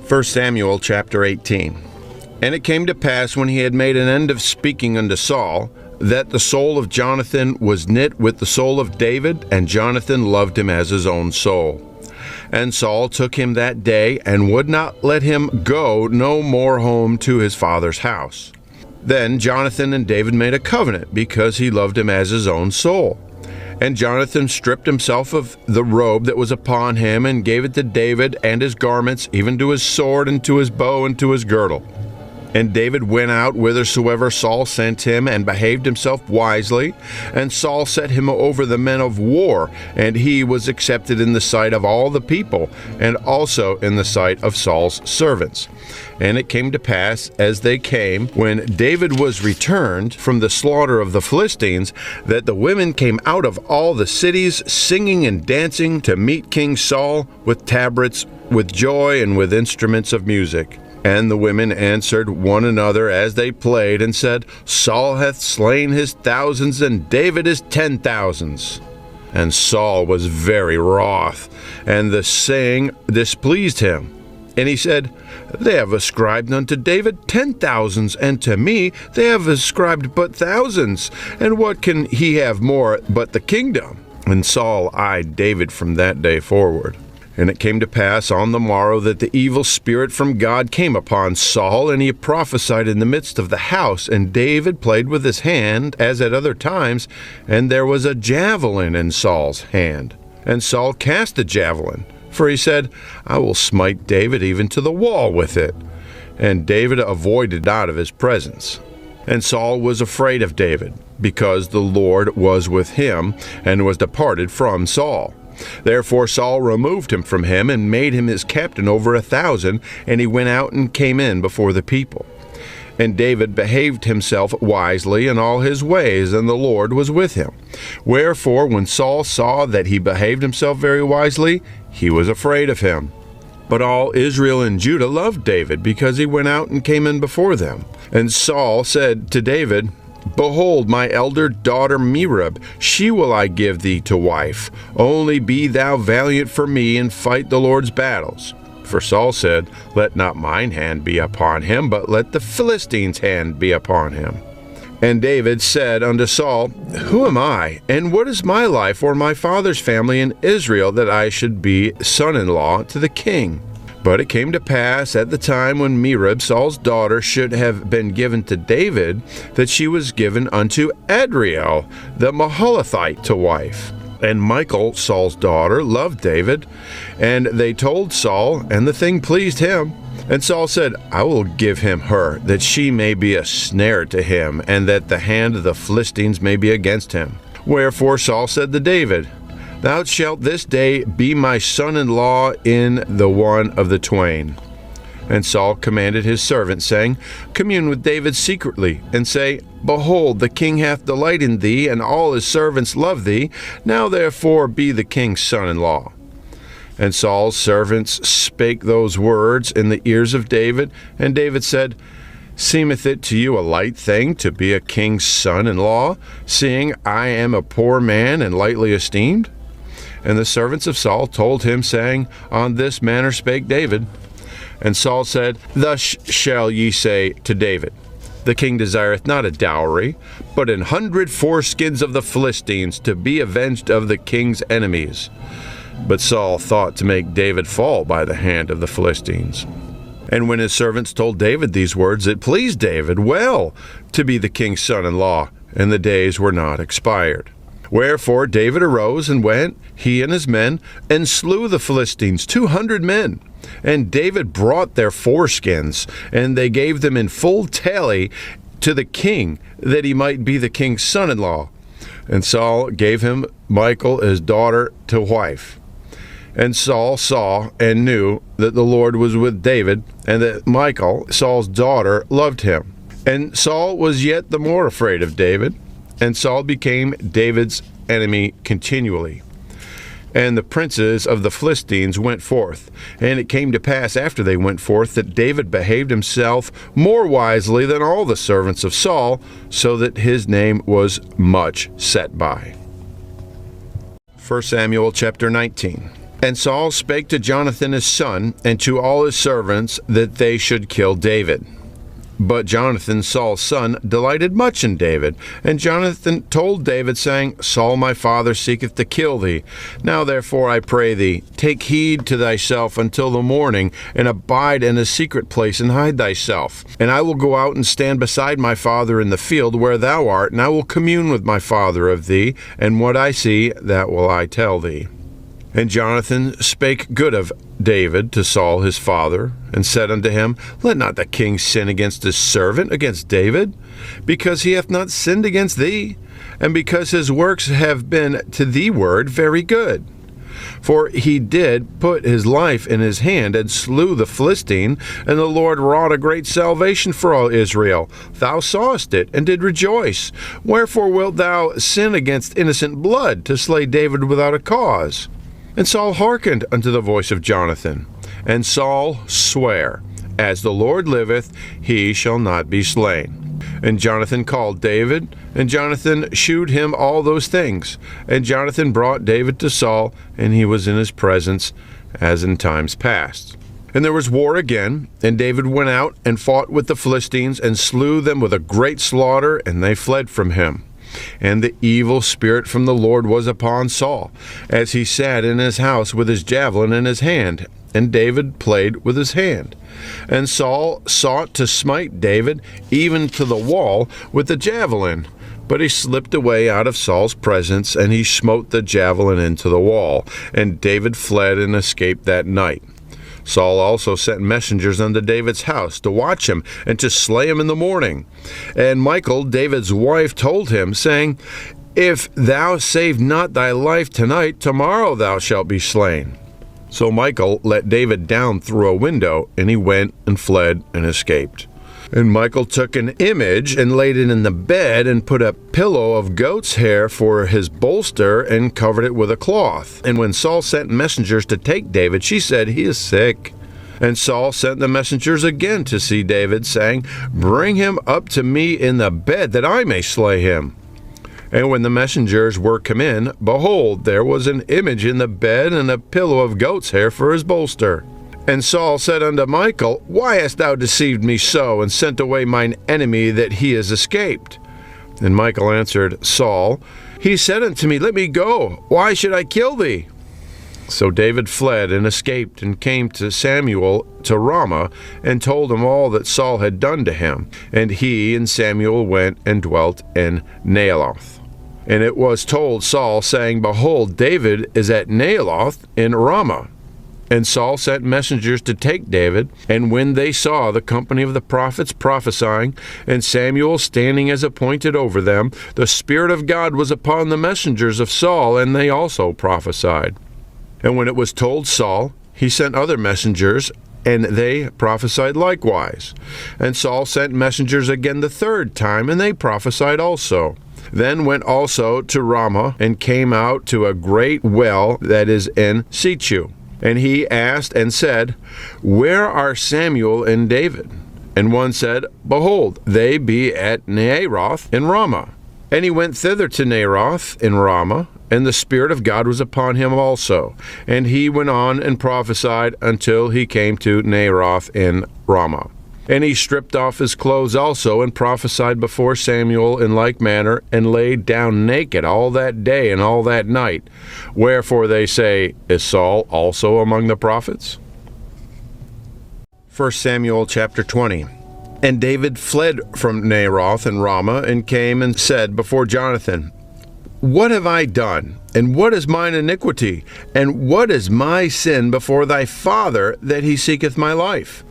1 Samuel chapter 18. And it came to pass, when he had made an end of speaking unto Saul, that the soul of Jonathan was knit with the soul of David, and Jonathan loved him as his own soul. And Saul took him that day, and would not let him go no more home to his father's house. Then Jonathan and David made a covenant, because he loved him as his own soul. And Jonathan stripped himself of the robe that was upon him, and gave it to David, and his garments, even to his sword, and to his bow, and to his girdle. And David went out whithersoever Saul sent him, and behaved himself wisely. And Saul set him over the men of war, and he was accepted in the sight of all the people, and also in the sight of Saul's servants. And it came to pass, as they came, when David was returned from the slaughter of the Philistines, that the women came out of all the cities, singing and dancing, to meet King Saul with tabrets, with joy, and with instruments of music. And the women answered one another as they played, and said, Saul hath slain his thousands, and David his 10,000s. And Saul was very wroth, and the saying displeased him. And he said, They have ascribed unto David 10,000s, and to me they have ascribed but thousands. And what can he have more but the kingdom? And Saul eyed David from that day forward. And it came to pass on the morrow that the evil spirit from God came upon Saul, and he prophesied in the midst of the house. And David played with his hand, as at other times, and there was a javelin in Saul's hand. And Saul cast the javelin, for he said, I will smite David even to the wall with it. And David avoided out of his presence. And Saul was afraid of David, because the Lord was with him, and was departed from Saul. Therefore Saul removed him from him, and made him his captain over 1,000, and he went out and came in before the people. And David behaved himself wisely in all his ways, and the Lord was with him. Wherefore, when Saul saw that he behaved himself very wisely, he was afraid of him. But all Israel and Judah loved David, because he went out and came in before them. And Saul said to David, Behold, my elder daughter Merab, she will I give thee to wife. Only be thou valiant for me, and fight the Lord's battles. For Saul said, Let not mine hand be upon him, but let the Philistines' hand be upon him. And David said unto Saul, Who am I, and what is my life or my father's family in Israel, that I should be son-in-law to the king? But it came to pass at the time when Merab, Saul's daughter, should have been given to David, that she was given unto Adriel, the Maholathite, to wife. And Michal, Saul's daughter, loved David. And they told Saul, and the thing pleased him. And Saul said, I will give him her, that she may be a snare to him, and that the hand of the Philistines may be against him. Wherefore Saul said to David, Thou shalt this day be my son-in-law in the one of the twain. And Saul commanded his servant, saying, Commune with David secretly, and say, Behold, the king hath delight in thee, and all his servants love thee. Now therefore be the king's son-in-law. And Saul's servants spake those words in the ears of David. And David said, Seemeth it to you a light thing to be a king's son-in-law, seeing I am a poor man and lightly esteemed? And the servants of Saul told him, saying, On this manner spake David. And Saul said, Thus shall ye say to David, The king desireth not a dowry, but 100 foreskins of the Philistines, to be avenged of the king's enemies. But Saul thought to make David fall by the hand of the Philistines. And when his servants told David these words, it pleased David well to be the king's son-in-law, and the days were not expired. Wherefore David arose and went, he and his men, and slew the Philistines, 200 men. And David brought their foreskins, and they gave them in full tally to the king, that he might be the king's son-in-law. And Saul gave him Michal his daughter to wife. And Saul saw and knew that the Lord was with David, and that Michal, Saul's daughter, loved him. And Saul was yet the more afraid of David, and Saul became David's enemy continually. And the princes of the Philistines went forth. And it came to pass after they went forth, that David behaved himself more wisely than all the servants of Saul, so that his name was much set by. 1 Samuel chapter 19. And Saul spake to Jonathan his son, and to all his servants, that they should kill David. But Jonathan, Saul's son, delighted much in David. And Jonathan told David, saying, Saul my father seeketh to kill thee. Now therefore I pray thee, take heed to thyself until the morning, and abide in a secret place, and hide thyself. And I will go out and stand beside my father in the field where thou art, and I will commune with my father of thee, and what I see, that will I tell thee. And Jonathan spake good of David to Saul his father, and said unto him, Let not the king sin against his servant, against David, because he hath not sinned against thee, and because his works have been to thee ward very good. For he did put his life in his hand, and slew the Philistine, and the Lord wrought a great salvation for all Israel. Thou sawest it, and did rejoice. Wherefore wilt thou sin against innocent blood, to slay David without a cause? And Saul hearkened unto the voice of Jonathan. And Saul sware, As the Lord liveth, he shall not be slain. And Jonathan called David, and Jonathan shewed him all those things. And Jonathan brought David to Saul, and he was in his presence, as in times past. And there was war again, and David went out and fought with the Philistines, and slew them with a great slaughter, and they fled from him. And the evil spirit from the Lord was upon Saul, as he sat in his house with his javelin in his hand, and David played with his hand. And Saul sought to smite David, even to the wall, with the javelin. But he slipped away out of Saul's presence, and he smote the javelin into the wall. And David fled and escaped that night. Saul also sent messengers unto David's house to watch him and to slay him in the morning. And Michal, David's wife, told him, saying, If thou save not thy life tonight, tomorrow thou shalt be slain. So Michal let David down through a window, and he went and fled and escaped. And Michal took an image and laid it in the bed, and put a pillow of goat's hair for his bolster, and covered it with a cloth. And when Saul sent messengers to take David, she said, He is sick. And Saul sent the messengers again to see David, saying, Bring him up to me in the bed, that I may slay him. And when the messengers were come in, behold, there was an image in the bed, and a pillow of goat's hair for his bolster. And Saul said unto Michal, Why hast thou deceived me so, and sent away mine enemy, that he is escaped? And Michal answered Saul, He said unto me, Let me go. Why should I kill thee? So David fled and escaped, and came to Samuel to Ramah, and told him all that Saul had done to him. And he and Samuel went and dwelt in Naioth. And it was told Saul, saying, Behold, David is at Naioth in Ramah. And Saul sent messengers to take David, and when they saw the company of the prophets prophesying, and Samuel standing as appointed over them, the Spirit of God was upon the messengers of Saul, and they also prophesied. And when it was told Saul, he sent other messengers, and they prophesied likewise. And Saul sent messengers again the third time, and they prophesied also. Then went also to Ramah, and came out to a great well that is in Sechu. And he asked and said, Where are Samuel and David? And one said, Behold, they be at Naioth in Ramah. And he went thither to Naioth in Ramah, and the Spirit of God was upon him also. And he went on and prophesied until he came to Naioth in Ramah. And he stripped off his clothes also, and prophesied before Samuel in like manner, and laid down naked all that day and all that night. Wherefore they say, Is Saul also among the prophets? 1 Samuel chapter 20. And David fled from Naioth and Ramah, and came and said before Jonathan, What have I done? And what is mine iniquity? And what is my sin before thy father, that he seeketh my life?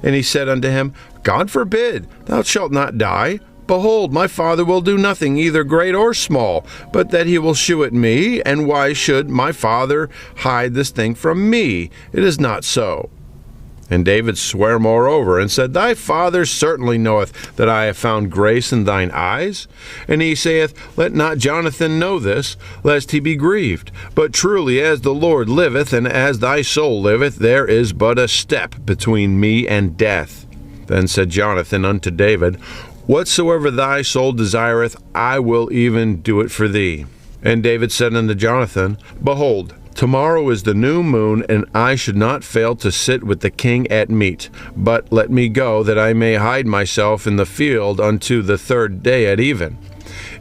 And he said unto him, God forbid, thou shalt not die. Behold, my father will do nothing, either great or small, but that he will shew it me. And why should my father hide this thing from me? It is not so. And David sware moreover, and said, Thy father certainly knoweth that I have found grace in thine eyes. And he saith, Let not Jonathan know this, lest he be grieved. But truly, as the Lord liveth, and as thy soul liveth, there is but a step between me and death. Then said Jonathan unto David, Whatsoever thy soul desireth, I will even do it for thee. And David said unto Jonathan, Behold, Tomorrow is the new moon, and I should not fail to sit with the king at meat. But let me go, that I may hide myself in the field unto the third day at even.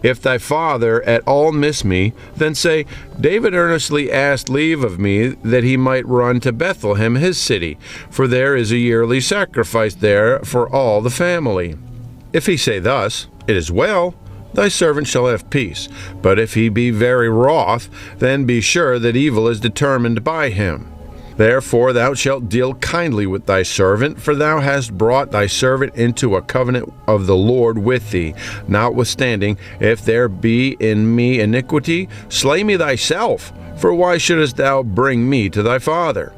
If thy father at all miss me, then say, David earnestly asked leave of me, that he might run to Bethlehem his city, for there is a yearly sacrifice there for all the family. If he say thus, It is well, thy servant shall have peace. But if he be very wroth, then be sure that evil is determined by him. Therefore thou shalt deal kindly with thy servant, for thou hast brought thy servant into a covenant of the Lord with thee. Notwithstanding, if there be in me iniquity, slay me thyself, for why shouldest thou bring me to thy father?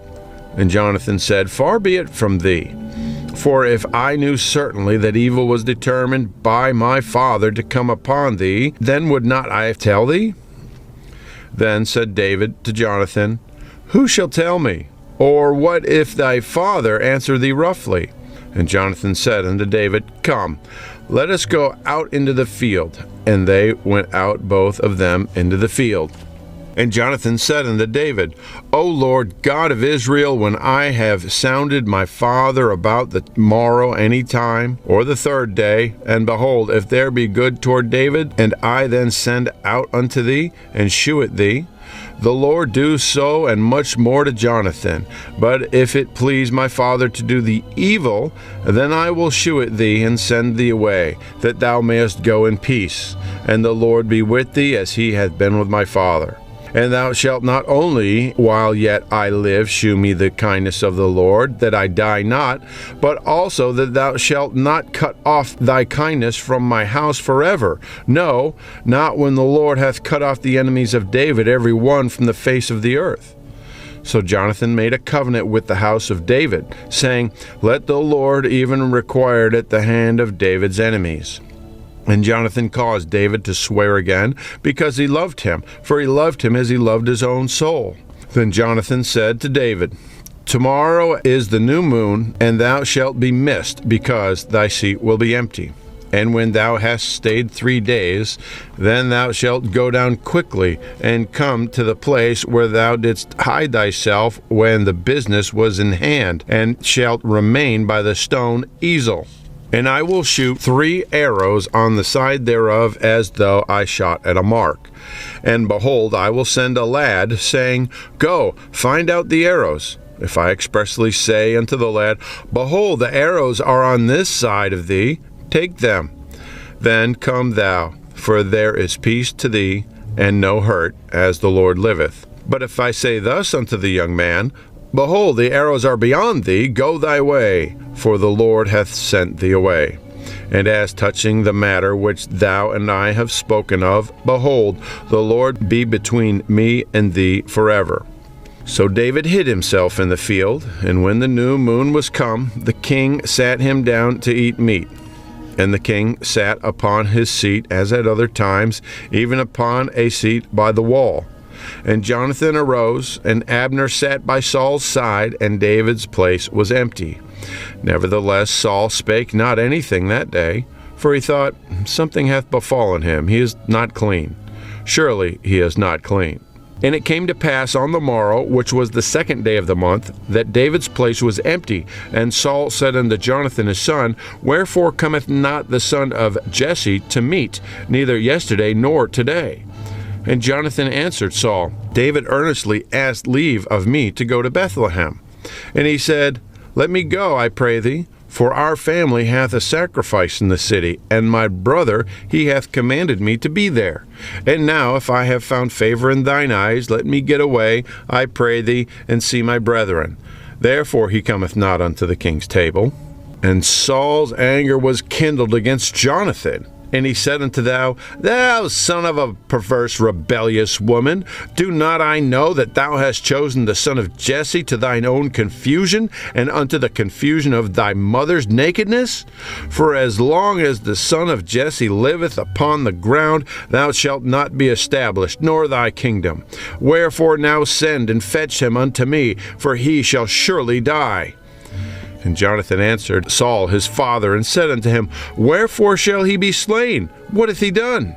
And Jonathan said, Far be it from thee. For if I knew certainly that evil was determined by my father to come upon thee, then would not I tell thee? Then said David to Jonathan, Who shall tell me? Or what if thy father answer thee roughly? And Jonathan said unto David, Come, let us go out into the field. And they went out both of them into the field. And Jonathan said unto David, O Lord God of Israel, when I have sounded my father about the morrow any time, or the third day, and behold, if there be good toward David, and I then send out unto thee, and shew it thee, the Lord do so, and much more to Jonathan. But if it please my father to do thee evil, then I will shew it thee, and send thee away, that thou mayest go in peace. And the Lord be with thee, as he hath been with my father. And thou shalt not only, while yet I live, shew me the kindness of the Lord, that I die not, but also that thou shalt not cut off thy kindness from my house forever. No, not when the Lord hath cut off the enemies of David, every one from the face of the earth. So Jonathan made a covenant with the house of David, saying, Let the Lord even require it at the hand of David's enemies. And Jonathan caused David to swear again, because he loved him, for he loved him as he loved his own soul. Then Jonathan said to David, Tomorrow is the new moon, and thou shalt be missed, because thy seat will be empty. And when thou hast stayed 3 days, then thou shalt go down quickly, and come to the place where thou didst hide thyself when the business was in hand, and shalt remain by the stone Ezel. And I will shoot 3 arrows on the side thereof, as though I shot at a mark. And behold, I will send a lad, saying, Go, find out the arrows. If I expressly say unto the lad, Behold, the arrows are on this side of thee, take them. Then come thou, for there is peace to thee, and no hurt, as the Lord liveth. But if I say thus unto the young man, Behold, the arrows are beyond thee, go thy way, for the Lord hath sent thee away. And as touching the matter which thou and I have spoken of, behold, the Lord be between me and thee forever. So David hid himself in the field, and when the new moon was come, the king sat him down to eat meat. And the king sat upon his seat, as at other times, even upon a seat by the wall. And Jonathan arose, and Abner sat by Saul's side, and David's place was empty. Nevertheless Saul spake not anything that day, for he thought, Something hath befallen him, he is not clean. Surely he is not clean. And it came to pass on the morrow, which was the 2nd day of the month, that David's place was empty. And Saul said unto Jonathan his son, Wherefore cometh not the son of Jesse to meat, neither yesterday nor today? And Jonathan answered Saul, David earnestly asked leave of me to go to Bethlehem. And he said, Let me go, I pray thee, for our family hath a sacrifice in the city, and my brother, he hath commanded me to be there. And now, if I have found favor in thine eyes, let me get away, I pray thee, and see my brethren. Therefore he cometh not unto the king's table. And Saul's anger was kindled against Jonathan. And he said unto thou son of a perverse, rebellious woman, do not I know that thou hast chosen the son of Jesse to thine own confusion, and unto the confusion of thy mother's nakedness? For as long as the son of Jesse liveth upon the ground, thou shalt not be established, nor thy kingdom. Wherefore now send and fetch him unto me, for he shall surely die. And Jonathan answered Saul his father, and said unto him, Wherefore shall he be slain? What hath he done?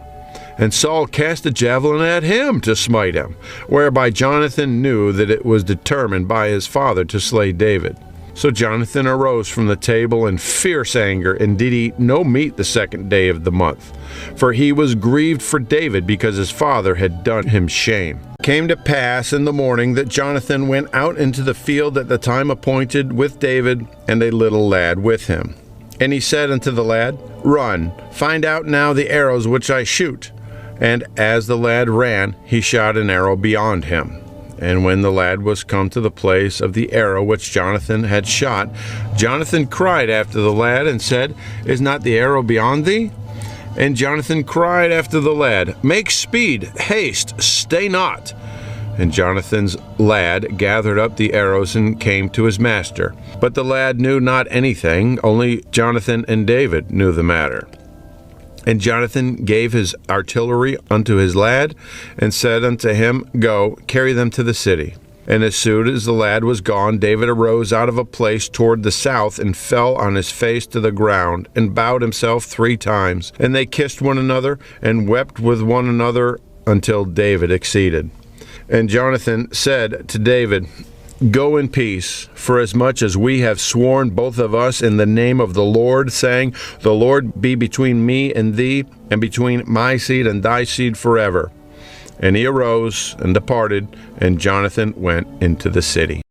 And Saul cast a javelin at him to smite him, whereby Jonathan knew that it was determined by his father to slay David. So Jonathan arose from the table in fierce anger, and did eat no meat the 2nd day of the month. For he was grieved for David, because his father had done him shame. It came to pass in the morning that Jonathan went out into the field at the time appointed with David, and a little lad with him. And he said unto the lad, Run, find out now the arrows which I shoot. And as the lad ran, he shot an arrow beyond him. And when the lad was come to the place of the arrow which Jonathan had shot, Jonathan cried after the lad, and said, Is not the arrow beyond thee? And Jonathan cried after the lad, Make speed, haste, stay not. And Jonathan's lad gathered up the arrows and came to his master. But the lad knew not anything, only Jonathan and David knew the matter. And Jonathan gave his artillery unto his lad, and said unto him, Go, carry them to the city. And as soon as the lad was gone, David arose out of a place toward the south, and fell on his face to the ground, and bowed himself 3 times. And they kissed one another, and wept with one another, until David exceeded. And Jonathan said to David, Go in peace, for as much as we have sworn both of us in the name of the Lord, saying, The Lord be between me and thee, and between my seed and thy seed forever. And he arose and departed, and Jonathan went into the city.